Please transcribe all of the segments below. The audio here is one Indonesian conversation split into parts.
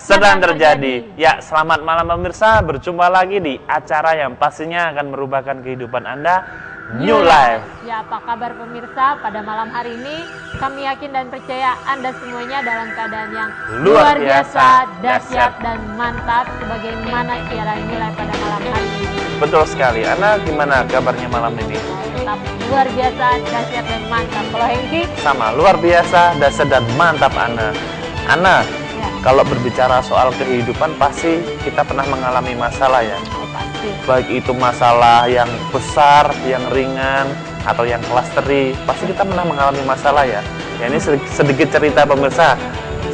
Sedang terjadi. Ya, selamat malam pemirsa. Berjumpa lagi di acara yang pastinya akan merubahkan kehidupan Anda, New Life. Ya, apa kabar pemirsa? Pada malam hari ini kami yakin dan percaya Anda semuanya dalam keadaan yang luar biasa, dahsyat dan mantap sebagaimana siaran New Life pada malam hari ini. Betul sekali. Anda gimana kabarnya malam ini? Tetap luar biasa, dahsyat dan mantap. Kalau Hengki? Sama, luar biasa, dahsyat dan mantap Ana. Kalau berbicara soal kehidupan, pasti kita pernah mengalami masalah ya. Oh, pasti. Baik itu masalah yang besar, yang ringan, atau yang klasteri, pasti kita pernah mengalami masalah ya. Ya ini sedikit cerita pemirsa.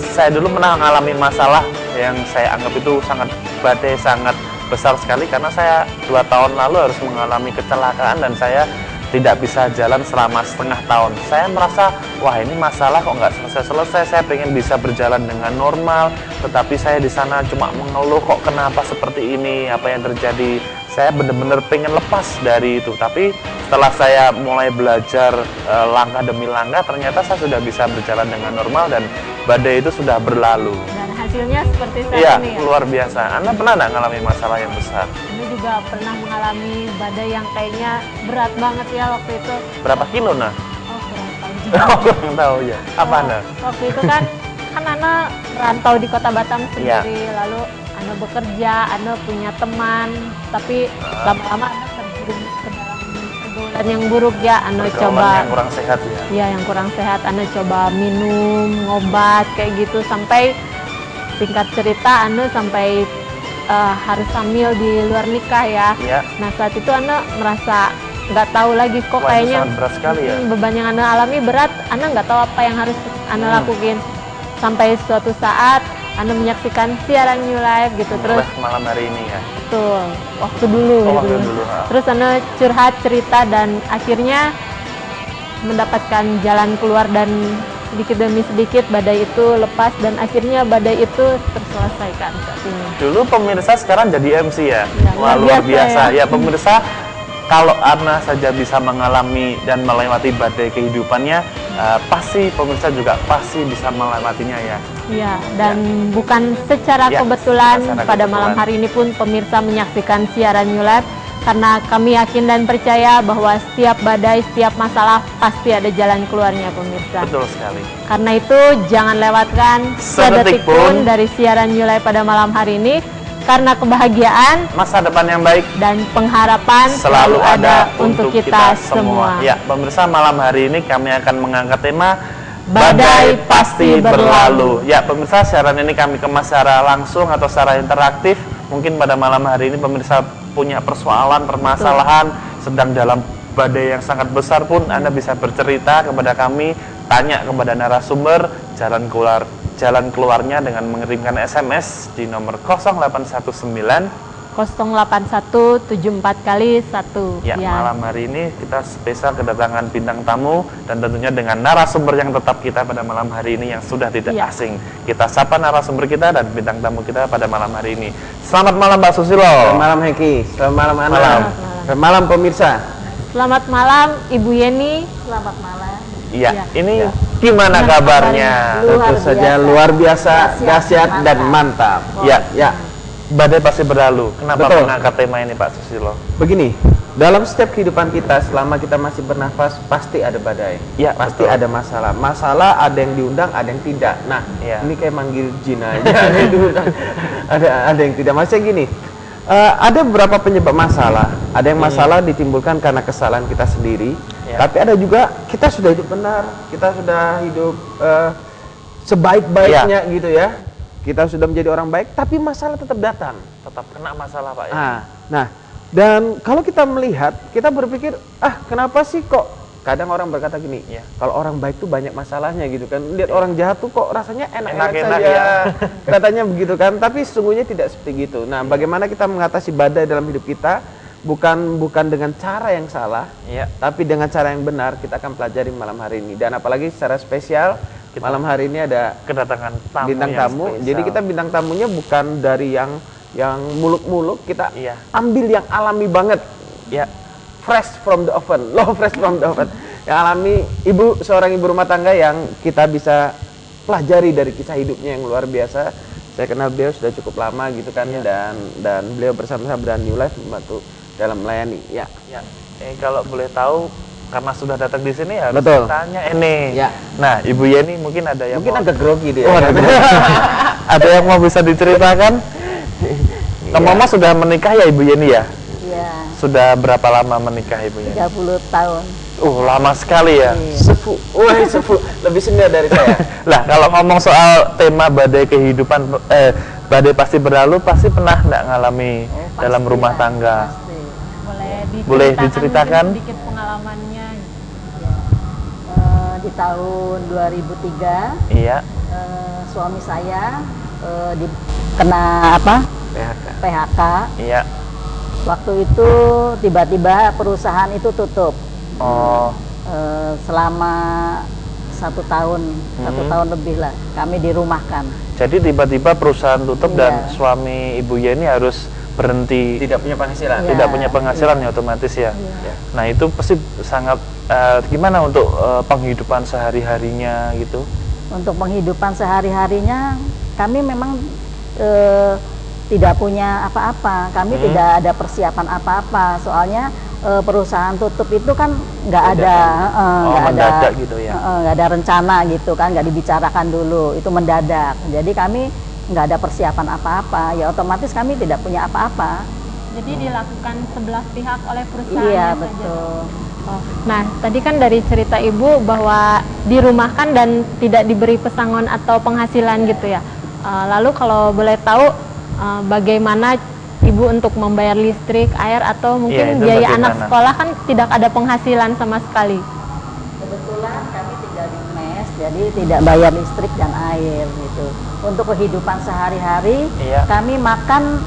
Saya dulu pernah mengalami masalah yang saya anggap itu sangat badai, sangat besar sekali karena saya 2 tahun lalu harus mengalami kecelakaan dan saya tidak bisa jalan selama setengah tahun. Saya merasa, wah ini masalah kok nggak selesai-selesai. Saya pengen bisa berjalan dengan normal, tetapi saya di sana cuma mengeluh kok kenapa seperti ini, apa yang terjadi. Saya benar-benar pengen lepas dari itu. Tapi setelah saya mulai belajar langkah demi langkah, ternyata saya sudah bisa berjalan dengan normal dan badai itu sudah berlalu. Dan hasilnya seperti saat Iya, ini ya? luar biasa. Anda pernah nggak mengalami masalah yang besar? Ini juga pernah mengalami badai yang kayaknya berat banget ya waktu itu. Berapa kilo nah? Oh, kurang tahu juga. Oh, kurang tahu ya. Apa Anda? Waktu itu kan Ana merantau di Kota Batam Iya. sendiri, lalu Ana bekerja, Ana punya teman, tapi lama-lama Ana terjerumus ke dalam pergaulan yang buruk ya. Ana Pergaulan coba yang kurang sehat ya. ya yang kurang sehat, Ana coba minum, ngobat kayak gitu sampai singkat cerita Ana sampai harus hamil di luar nikah ya. Iya. Nah saat itu Ana merasa nggak tahu lagi kok Wah, itu kayaknya sangat berat sekali ya. beban yang Ana alami berat, Ana nggak tahu apa yang harus Ana lakuin. Sampai suatu saat Ana menyaksikan siaran New Life gitu terus Malam hari ini ya. betul waktu dulu Oh, gitu. waktu dulu, Terus Ana curhat cerita dan akhirnya mendapatkan jalan keluar dan sedikit demi sedikit badai itu lepas dan akhirnya badai itu terselesaikan saat ini. Dulu pemirsa sekarang jadi MC ya. Ya, Wah, luar luar biasa biasa ya pemirsa. Kalau Ana saja bisa mengalami dan melewati badai kehidupannya, pasti pemirsa juga pasti bisa melewatinya ya. Ya, dan bukan secara Ya, kebetulan secara pada kebetulan. malam hari ini pun pemirsa menyaksikan siaran New Life karena kami yakin dan percaya bahwa setiap badai, setiap masalah pasti ada jalan keluarnya pemirsa. Betul sekali. Karena itu jangan lewatkan Sedetik sedetik pun pun dari siaran New Life pada malam hari ini karena kebahagiaan Masa depan yang baik dan pengharapan selalu ada untuk kita semua. Ya, pemirsa malam hari ini kami akan mengangkat tema Badai pasti berlalu. Ya, pemirsa siaran ini kami kemas secara langsung atau secara interaktif. Mungkin pada malam hari ini pemirsa punya persoalan, permasalahan, sedang dalam badai yang sangat besar pun Anda bisa bercerita kepada kami, tanya kepada narasumber jalan keluarnya dengan mengirimkan SMS di nomor 0819 08174 kali 1. Ya, malam hari ini kita spesial kedatangan bintang tamu dan tentunya dengan narasumber yang tetap kita pada malam hari ini yang sudah tidak asing. Kita sapa narasumber kita dan bintang tamu kita pada malam hari ini. Selamat malam Mbak Susilo. Selamat malam Heki. Selamat malam Ana. Selamat malam pemirsa. Selamat malam Ibu Yeni. Selamat malam. Iya, ini gimana kabarnya? Tentu saja luar biasa, dahsyat dan mantap. Ya. Badai pasti berlalu. Kenapa Betul. mengangkat tema ini Pak Susilo? Begini, dalam setiap kehidupan kita selama kita masih bernafas pasti ada badai. Ya, pasti betul. ada masalah. Masalah ada yang diundang, ada yang tidak. Nah, Ya. ini kayak manggil jin aja. Ada yang diundang, ada yang tidak. Maksudnya gini, ada beberapa penyebab masalah. Ada yang masalah ditimbulkan karena kesalahan kita sendiri. Ya. Tapi ada juga kita sudah hidup benar, kita sudah hidup sebaik-baiknya gitu ya. Kita sudah menjadi orang baik, tapi masalah tetap datang. Tetap kena masalah Pak ya? Nah, dan kalau kita melihat, kita berpikir, kenapa sih kok kadang orang berkata gini, Ya. kalau orang baik tuh banyak masalahnya gitu kan. Lihat orang jahat tuh kok rasanya enak-enak Enak-enak saja. ya. Katanya begitu kan, tapi sesungguhnya tidak seperti itu. Nah, bagaimana kita mengatasi badai dalam hidup kita? Bukan dengan cara yang salah, Iya. tapi dengan cara yang benar. Kita akan pelajari malam hari ini. Dan apalagi secara spesial, malam hari ini ada Kedatangan tamu bintang yang tamu. spesial. Jadi kita bintang tamunya bukan dari yang muluk-muluk, kita Iya. ambil yang alami banget. Ya. Fresh from the oven, fresh from the oven. Yang alami seorang ibu rumah tangga yang kita bisa pelajari dari kisah hidupnya yang luar biasa. saya kenal beliau sudah cukup lama gitu kan, dan beliau bersama-sama dengan New Life membantu dalam melayani. Ya. Ya. Kalau boleh tahu, karena sudah datang di sini harus Betul. tanya ini. Ya. Nah, Ibu Yeni mungkin ada yang Mungkin mau, agak grogi dia. Oh, ada yang mau bisa diceritakan? Ngomong sudah menikah ya Ibu Yeni ya? Iya, Sudah berapa lama menikah Ibu Yeni? 30 tahun. Lama sekali ya. Sepuh, sepuh, lebih senior dari saya. Lah, kalau ngomong soal tema badai kehidupan, badai pasti berlalu, pasti pernah nggak ngalami Pasti dalam rumah lah, tangga? pasti. Boleh diceritakan? mungkin sedikit pengalamannya. Di tahun 2003, Iya. suami saya kena PHK. Iya. Waktu itu tiba-tiba perusahaan itu tutup. Oh. Selama 1 tahun, 1 tahun lebih lah, kami dirumahkan. Jadi tiba-tiba perusahaan tutup Iya. dan suami Ibu Yeni harus berhenti, Tidak punya penghasilan. Iya. tidak punya penghasilan ya otomatis ya. Iya. Nah itu pasti sangat gimana untuk penghidupan sehari-harinya gitu? Untuk penghidupan sehari-harinya kami memang tidak punya apa-apa, kami tidak ada persiapan apa-apa, soalnya perusahaan tutup itu kan nggak ada, nggak ada, mendadak gitu ya? nggak ada rencana gitu kan, nggak dibicarakan dulu, itu mendadak. Jadi kami nggak ada persiapan apa-apa, ya otomatis kami tidak punya apa-apa. Jadi dilakukan sebelah pihak oleh perusahaan. Iya saja. betul. Oh, nah, tadi kan dari cerita Ibu bahwa dirumahkan dan tidak diberi pesangon atau penghasilan gitu ya. Lalu kalau boleh tahu bagaimana Ibu untuk membayar listrik, air, atau mungkin itu biaya bagaimana? anak sekolah kan tidak ada penghasilan sama sekali. Kebetulan kami tinggal di mes, jadi tidak bayar listrik dan air gitu. Untuk kehidupan sehari-hari, Iya. kami makan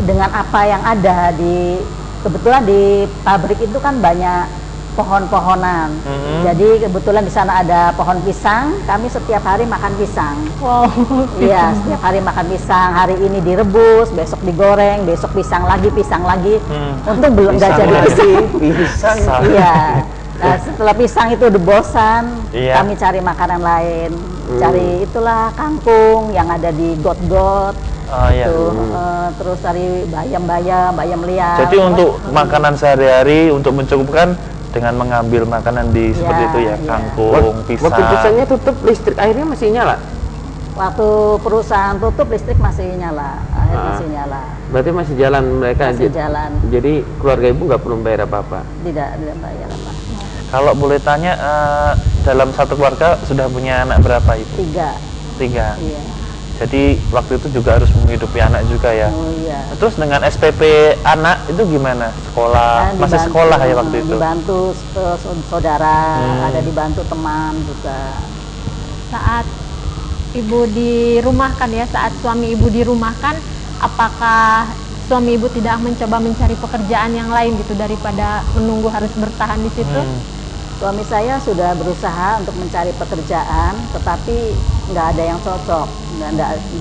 dengan apa yang ada di. Kebetulan di pabrik itu kan banyak pohon-pohonan. Jadi kebetulan di sana ada pohon pisang. Kami setiap hari makan pisang. Wow. Iya, setiap hari makan pisang. Hari ini direbus, besok digoreng, besok pisang lagi. Untung belum nggak jadi pisang. Pisang. Iya. Nah, setelah pisang itu udah bosan, Iya. kami cari makanan lain. Cari itulah kangkung yang ada di got-got. Oh iya. Terus cari bayam liar. Jadi untuk makanan sehari-hari untuk mencukupkan dengan mengambil makanan di seperti itu ya, iya. kangkung, pisang. Waktu pisangnya tutup, listrik airnya masih nyala. Waktu perusahaan tutup listrik masih nyala, air masih nyala. Berarti masih jalan mereka. Masih jalan. Jadi keluarga ibu nggak perlu bayar apa-apa. Tidak bayar apa. Kalau boleh tanya, dalam satu keluarga sudah punya anak berapa Ibu? 3. 3. Iya. Jadi waktu itu juga harus menghidupi anak juga ya. Oh iya. Terus dengan SPP anak itu gimana? Sekolah, Nah, masih dibantu, sekolah ya waktu itu? Dibantu saudara, ada dibantu teman juga. Saat Ibu dirumahkan ya, saat suami Ibu dirumahkan, apakah suami Ibu tidak mencoba mencari pekerjaan yang lain gitu daripada menunggu harus bertahan di situ? Suami saya sudah berusaha untuk mencari pekerjaan, tetapi nggak ada yang cocok,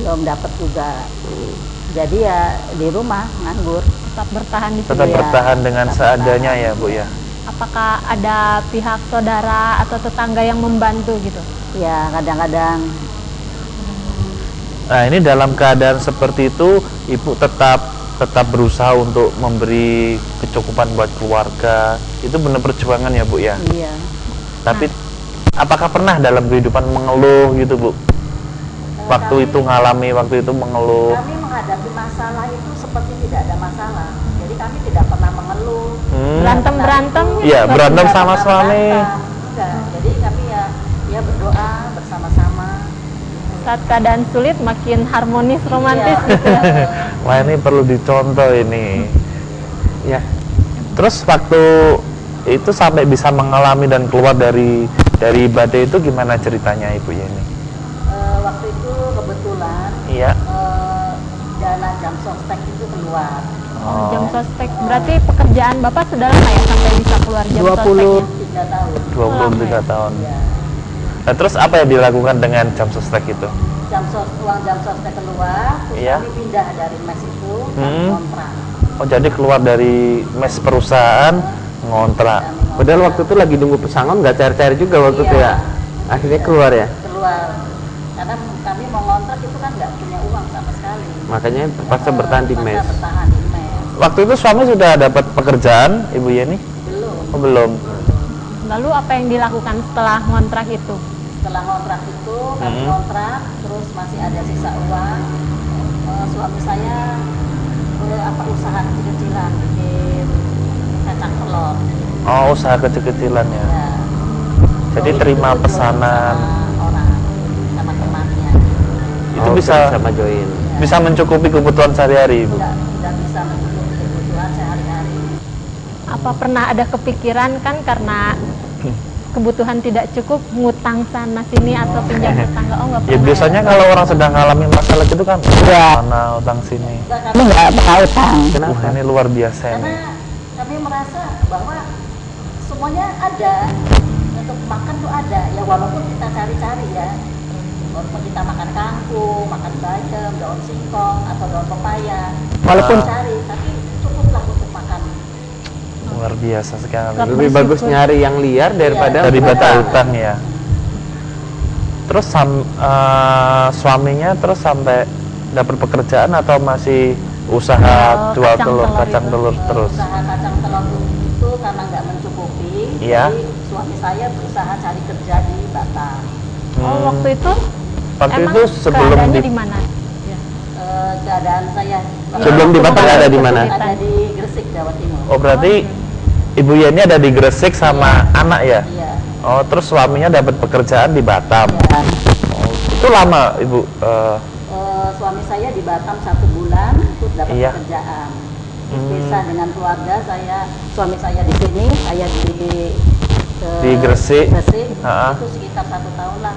belum dapat juga. Jadi ya di rumah nganggur. Tetap bertahan di situ. Tetap Iya, bertahan dengan tetap seadanya bertahan. ya Bu ya? Apakah ada pihak saudara atau tetangga yang membantu gitu? Ya kadang-kadang. Nah ini dalam keadaan seperti itu, Ibu tetap berusaha untuk memberi kecukupan buat keluarga. Itu benar perjuangan ya Bu ya? Iya. Tapi apakah pernah dalam kehidupan mengeluh gitu Bu? Waktu itu mengeluh. Kami menghadapi masalah itu seperti tidak ada masalah. Jadi kami tidak pernah mengeluh. Berantem Iya, gitu? berantem Tidak sama pernah suami. berantem. Enggak. Jadi kami ya berdoa bersama-sama. Saat keadaan sulit makin harmonis, romantis Iya. gitu ya. Wah ini perlu dicontoh ini. Ya. Terus waktu itu sampai bisa mengalami dan keluar dari badai itu gimana ceritanya Ibu Yeni? Waktu itu kebetulan Iya. dana jam sostek itu keluar. Jam sospek, berarti pekerjaan Bapak sudah lama ya sampai bisa keluar jam sospeknya? 23 tahun. 23 tahun. Ya. Nah, terus apa yang dilakukan dengan jam sostek itu? Uang jam sostek keluar, terus Iya. kami pindah dari mes itu kami kontrak. Oh jadi keluar dari mes perusahaan ngontrak. Padahal waktu itu lagi nunggu pesangon nggak cair-cair juga waktu itu ya. Akhirnya keluar ya. Keluar. Karena kami mau ngontrak itu kan nggak punya uang sama sekali. Makanya terpaksa bertahan di mes. Terpaksa bertahan di mes. Waktu itu suami sudah dapat pekerjaan, Ibu Yeni? Belum. Oh, belum. Lalu apa yang dilakukan setelah ngontrak itu? Setelah ngontrak itu kami ngontrak, terus masih ada sisa uang. Suami saya usaha kecil-kecilan, bikin kacang telur. Oh, usaha kecil-kecilan ya. Ya. Jadi Itu terima jual pesanan. sama orang, sama temannya. Itu Oh, bisa sama join. bisa mencukupi kebutuhan sehari-hari, Ibu. Tidak bisa mencukupi kebutuhan sehari-hari. Apa pernah ada kepikiran kan karena kebutuhan tidak cukup ngutang sana sini atau pinjam tetangga? Oh, nggak Ya pernah. biasanya kalau orang sedang ngalamin masalah gitu kan, Iya. mana utang sini. Enggak, Kami nggak pernah utang. Wah, ini luar biasa karena ini. kami merasa bahwa semuanya ada, untuk makan tuh ada ya, walaupun kita cari-cari ya, walaupun kita makan kangkung, makan bayam, daun singkong atau daun pepaya, Walaupun- kita cari, tapi cukuplah untuk makan. Luar biasa sekali. Tetap Lebih bagus bersyukur. nyari yang liar daripada Daripada utang. utang ya. Terus suaminya terus sampai dapat pekerjaan atau masih usaha jual Kacang telur, telur kacang itu. telur terus? Usaha kacang telur itu karena nggak mencukupi, Iya. jadi suami saya berusaha cari kerja di Batam. Oh, waktu itu Waktu emang itu sebelum keadaannya di di mana? Ya. Keadaan saya Sebelum di Batam ada di mana? ada di Gresik, Jawa Timur. Oh, berarti Ibu Yeni ada di Gresik sama anak ya? Iya. Oh, terus suaminya dapat pekerjaan di Batam. Ya. Oh, itu lama, Ibu. Suami saya di Batam 1 bulan itu dapat Iya. pekerjaan. Bisa dengan keluarga saya, suami saya di sini, saya di Di Gresik. Gresik Ha-ha. itu sekitar 1 tahun lah.